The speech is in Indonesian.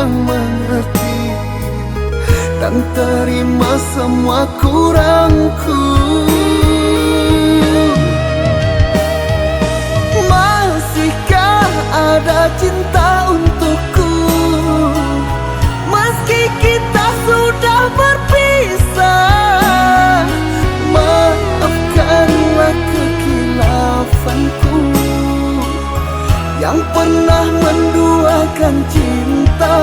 yang mengerti dan terima semua kurangku. Masihkah ada cinta untukku meski kita sudah berpisah? Maafkanlah kekilafanku yang pernah menduakan cinta.